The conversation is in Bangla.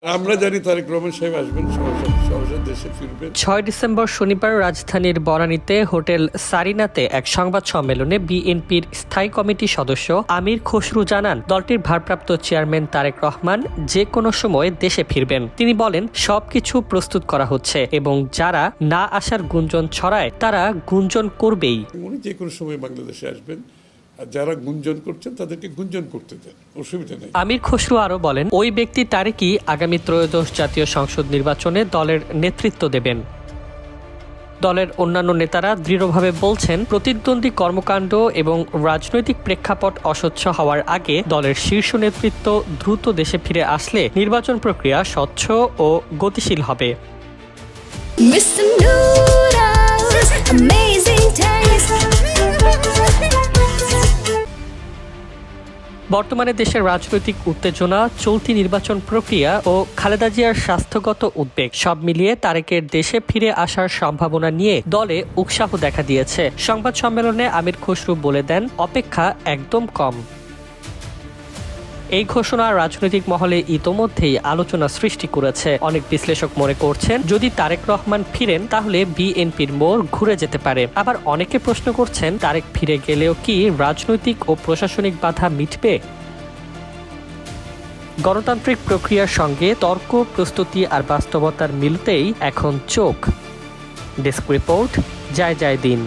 আমরা জানি তারেক রহমান সাহেব আসবেন, সহসা দেশে ফিরবেন। ৬ ডিসেম্বর শনিবার রাজধানীর বনানীতে হোটেল সারিনাতে এক সংবাদ সম্মেলনে বিএনপির স্থায়ী কমিটির সদস্য আমির খসরু জানান, দলটির ভারপ্রাপ্ত চেয়ারম্যান তারেক রহমান যে কোনো সময় দেশে ফিরবেন। তিনি বলেন, সবকিছু প্রস্তুত করা হচ্ছে এবং যারা না আসার গুঞ্জন ছড়ায় তারা গুঞ্জন করবেই। উনি যে কোনো সময় বাংলাদেশে আসবেন, আর যারা গুঞ্জন করছেন তাদেরকে গুঞ্জন করতে দেন, অসুবিধা নেই। আমির খসরু আরো বলেন, ওই ব্যক্তি তারেকই আগামী ত্রয়োদশ জাতীয় সংসদ নির্বাচনে দলের নেতৃত্ব দেবেন। দলের অন্যান্য নেতারা দৃঢ়ভাবে বলছেন, প্রতিদ্বন্দ্বী কর্মকাণ্ড এবং রাজনৈতিক প্রেক্ষাপট অস্বচ্ছ হওয়ার আগে দলের শীর্ষ নেতৃত্ব দ্রুত দেশে ফিরে আসলে নির্বাচন প্রক্রিয়া স্বচ্ছ ও গতিশীল হবে। বর্তমানে দেশের রাজনৈতিক উত্তেজনা, চলতি নির্বাচন প্রক্রিয়া ও খালেদা জিয়ার স্বাস্থ্যগত উদ্বেগ সব মিলিয়ে তারেকের দেশে ফিরে আসার সম্ভাবনা নিয়ে দলে উৎসাহ দেখা দিয়েছে। সংবাদ সম্মেলনে আমির খসরু বলে দেন, অপেক্ষা একদম কম। এই ঘোষণা রাজনৈতিক মহলে ইতোমধ্যেই আলোচনা সৃষ্টি করেছে। অনেক বিশ্লেষক মনে করছেন, যদি তারেক রহমান ফিরেন তাহলে বিএনপির মোড় ঘুরে যেতে পারে। আবার অনেকে প্রশ্ন করছেন, তারেক ফিরে গেলেও কি রাজনৈতিক ও প্রশাসনিক বাধা মিটবে? গণতান্ত্রিক প্রক্রিয়ার সঙ্গে তর্ক, প্রস্তুতি আর বাস্তবতার মিলতেই এখন চোখ। ডেস্ক রিপোর্ট, জয় জয় দিন।